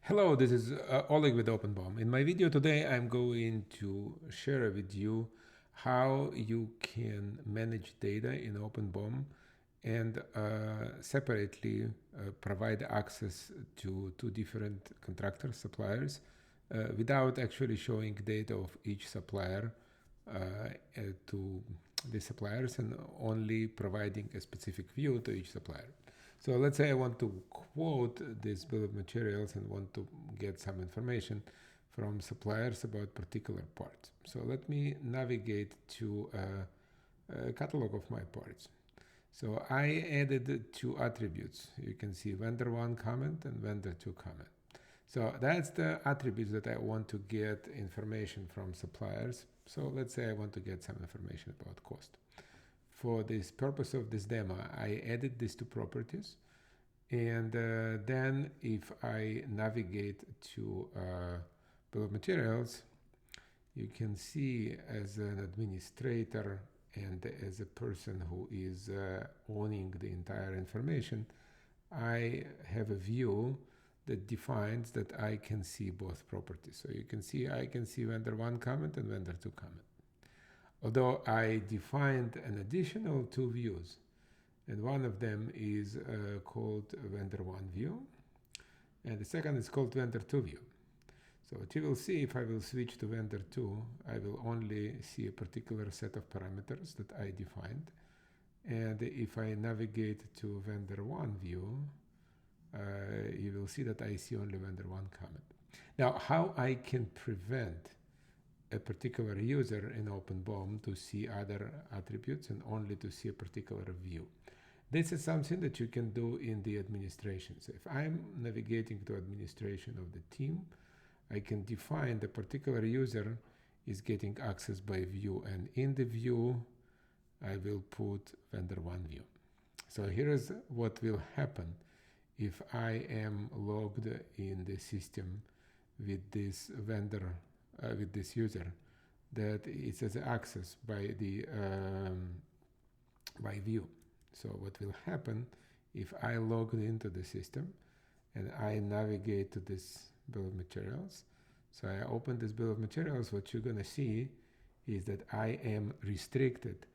Hello, this is Oleg with OpenBOM. In my video today, I'm going to share with you how you can manage data in OpenBOM and separately provide access to two different contractor suppliers without actually showing data of each supplier to the suppliers and only providing a specific view to each supplier. So let's say I want to quote this bill of materials and want to get some information from suppliers about particular parts. So let me navigate to a catalog of my parts. So I added two attributes. You can see vendor 1 comment and vendor 2 comment. So that's the attributes that I want to get information from suppliers. So let's say I want to get some information about cost. For this purpose of this demo, I added these two properties. And then if I navigate to bill of materials, you can see as an administrator and as a person who is owning the entire information, I have a view that defines that I can see both properties. So you can see I can see vendor 1 comment and vendor 2 comment. Although I defined an additional two views, and one of them is called vendor 1 view, and the second is called vendor 2 view. So what you will see, if I will switch to vendor 2, I will only see a particular set of parameters that I defined. And if I navigate to vendor 1 view, you will see that I see only vendor 1 comment. Now, how I can prevent a particular user in OpenBOM to see other attributes and only to see a particular view. This is something that you can do in the administration. So if I'm navigating to administration of the team, I can define the particular user is getting access by view, and in the view, I will put vendor 1 view. So here is what will happen if I am logged in the system with this vendor with this user, that it says access by the by view. So what will happen if I log into the system and I navigate to this bill of materials? So I open this bill of materials. What you're gonna see is that I am restricted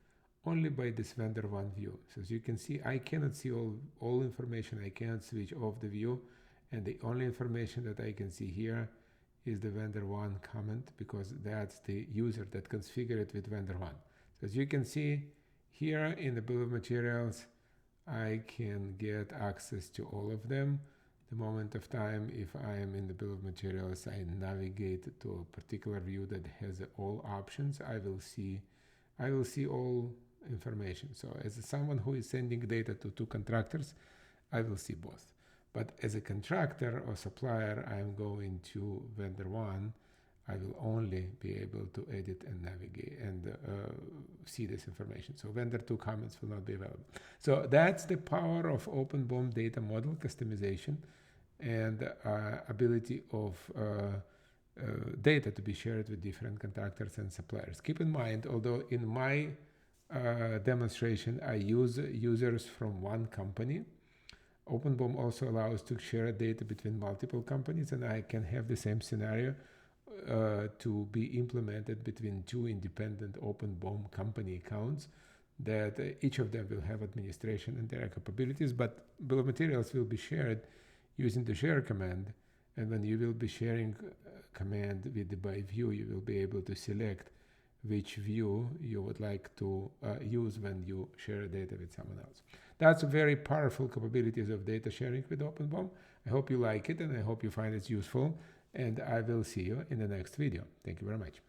only by this vendor 1 view. So as you can see, I cannot see all information. I cannot switch off the view, and the only information that I can see here is the vendor 1 comment, because that's the user that configured it with vendor 1. So as you can see here in the bill of materials, I can get access to all of them. The moment of time, if I am in the bill of materials, I navigate to a particular view that has all options, I will see all information. So as someone who is sending data to two contractors, I will see both. But as a contractor or supplier, I'm going to vendor 1. I will only be able to edit and navigate and see this information. So vendor 2 comments will not be available. So that's the power of OpenBOM data model customization and ability of data to be shared with different contractors and suppliers. Keep in mind, although in my demonstration, I use users from one company, OpenBOM also allows to share data between multiple companies, and I can have the same scenario to be implemented between two independent OpenBOM company accounts that each of them will have administration and their capabilities, but bill of materials will be shared using the share command, and when you will be sharing command with the by view, you will be able to select which view you would like to use when you share data with someone else. That's very powerful capabilities of data sharing with OpenBOM. I hope you like it, and I hope you find it useful, and I will see you in the next video. Thank you very much.